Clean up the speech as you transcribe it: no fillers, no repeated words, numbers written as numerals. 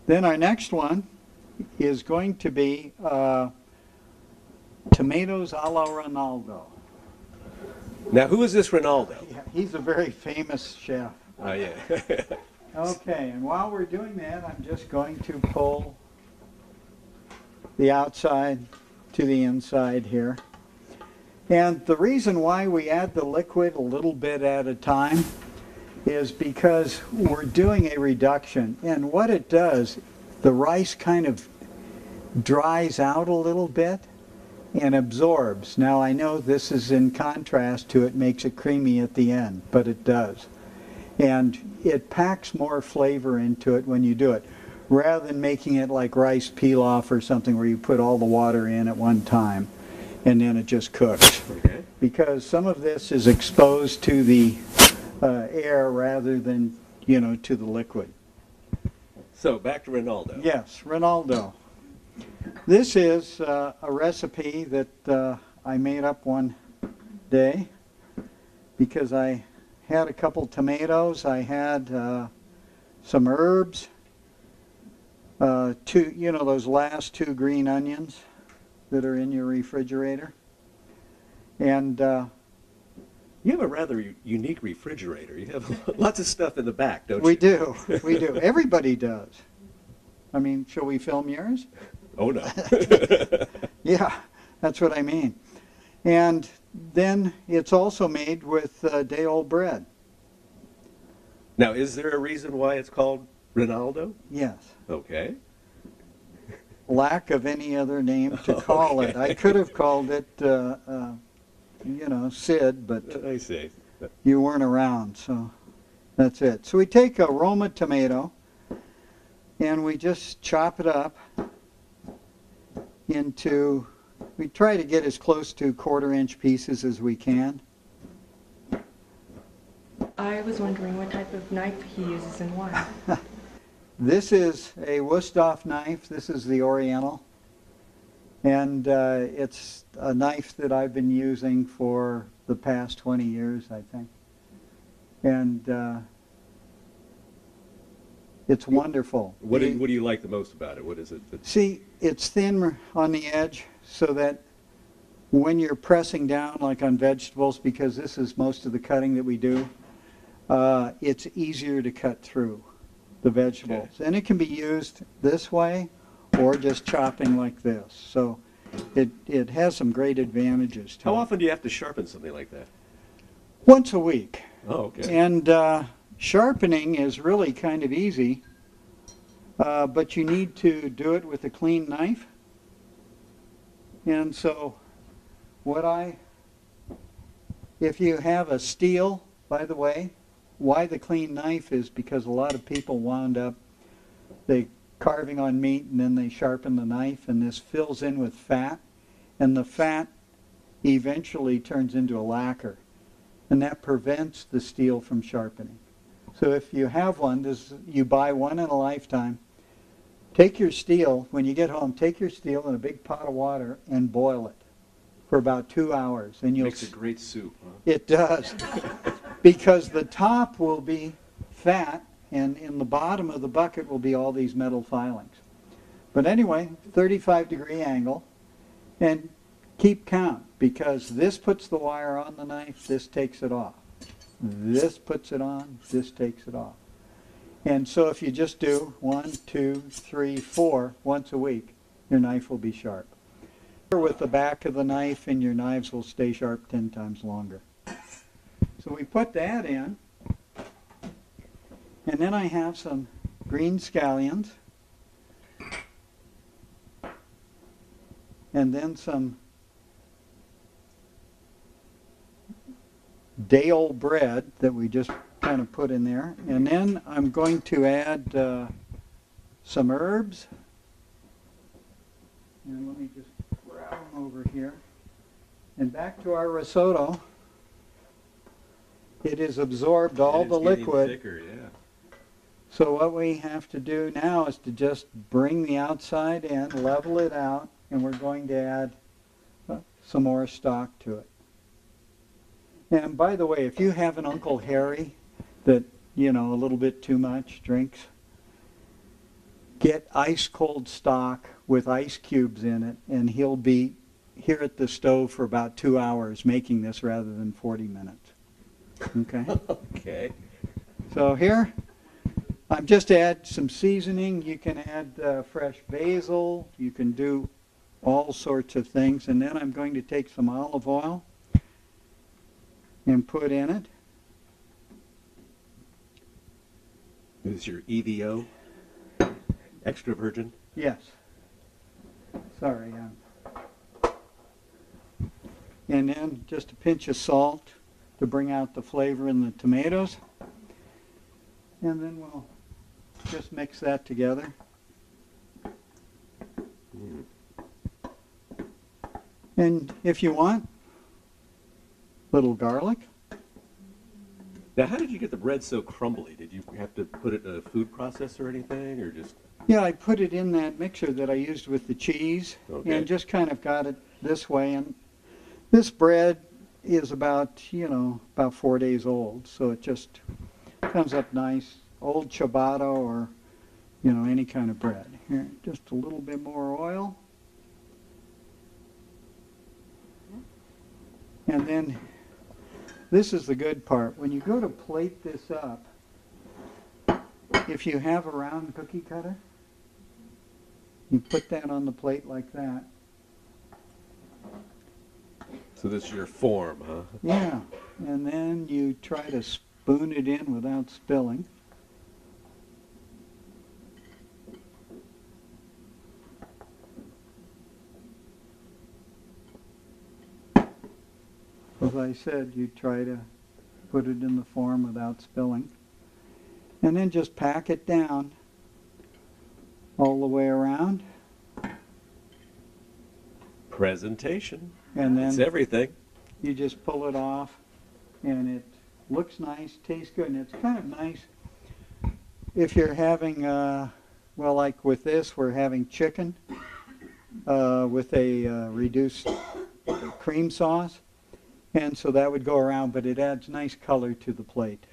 Then our next one is going to be tomatoes a la Ronaldo. Now, who is this Ronaldo? Yeah, he's a very famous chef. Oh, yeah. Okay, and while we're doing that, I'm just going to pull the outside to the inside here. And the reason why we add the liquid a little bit at a time is because we're doing a reduction. And what it does, the rice kind of dries out a little bit and absorbs. Now I know this is in contrast to it makes it creamy at the end, but it does. And it packs more flavor into it when you do it, rather than making it like rice pilaf or something where you put all the water in at one time and then it just cooks. Okay. Because some of this is exposed to the air rather than, to the liquid. So back to Ronaldo. Yes, Ronaldo. This is a recipe that I made up one day because I had a couple tomatoes, I had some herbs, those last 2 green onions that are in your refrigerator. And you have a rather unique refrigerator. You have lots of stuff in the back, don't you? we do. Everybody does. I mean, shall we film yours? Oh, no. Yeah, that's what I mean. And then it's also made with day-old bread. Now, is there a reason why it's called Ronaldo? Yes. Okay. Lack of any other name to call it. I could have called it, Sid, but I see. you weren't around, so that's it. So we take a Roma tomato and we just chop it up into, we try to get as close to 1/4-inch pieces as we can. I was wondering what type of knife he uses and why. This is a Wusthof knife. This is the Oriental. And it's a knife that I've been using for the past 20 years, I think. And it's wonderful. What do you like the most about it? What is it? See, it's thin on the edge so that when you're pressing down, like on vegetables, because this is most of the cutting that we do, it's easier to cut through the vegetables. Okay. And it can be used this way or just chopping like this. So it has some great advantages to it. How often do you have to sharpen something like that? Once a week. Oh, okay. And sharpening is really kind of easy, but you need to do it with a clean knife. And so if you have a steel, by the way, why the clean knife is because a lot of people wound up carving on meat and then they sharpen the knife and this fills in with fat, and the fat eventually turns into a lacquer, and that prevents the steel from sharpening. So if you have one, you buy one in a lifetime. Take your steel, when you get home, take your steel in a big pot of water and boil it for about 2 hours. And Makes a great soup, huh? It does. Because the top will be fat and in the bottom of the bucket will be all these metal filings. But anyway, 35-degree angle, and keep count, because this puts the wire on the knife, this takes it off. This puts it on, this takes it off. And so if you just do 1, 2, 3, 4 once a week, your knife will be sharp. With the back of the knife, and your knives will stay sharp 10 times longer. So we put that in, and then I have some green scallions, and then some day-old bread that we just kind of put in there. And then I'm going to add some herbs. And let me just grab them over here. And back to our risotto. It has absorbed all the liquid. Thicker, yeah. So what we have to do now is to just bring the outside in, level it out, and we're going to add some more stock to it. And by the way, if you have an Uncle Harry that, a little bit too much drinks, get ice cold stock with ice cubes in it, and he'll be here at the stove for about 2 hours making this rather than 40 minutes. Okay? Okay. So here, I'm just add some seasoning. You can add fresh basil. You can do all sorts of things. And then I'm going to take some olive oil and put in it. This is your EVO, extra virgin. Yes. Sorry. And then just a pinch of salt to bring out the flavor in the tomatoes. And then we'll just mix that together. And if you want, little garlic. Now, how did you get the bread so crumbly? Did you have to put it in a food processor or anything, or just? Yeah, I put it in that mixer that I used with the cheese, Okay. and just kind of got it this way. And this bread is about, about 4 days old, so it just comes up nice. Old ciabatta or, any kind of bread. Here, just a little bit more oil. And then, this is the good part. When you go to plate this up, if you have a round cookie cutter, you put that on the plate like that. So this is your form, huh? Yeah, and then you try to spoon it in without spilling. As I said, you try to put it in the form without spilling. And then just pack it down all the way around. Presentation. And It's then everything. you just pull it off, and it looks nice, tastes good, and it's kind of nice if you're having, well, like with this, we're having chicken with a reduced cream sauce, and so that would go around, but it adds nice color to the plate.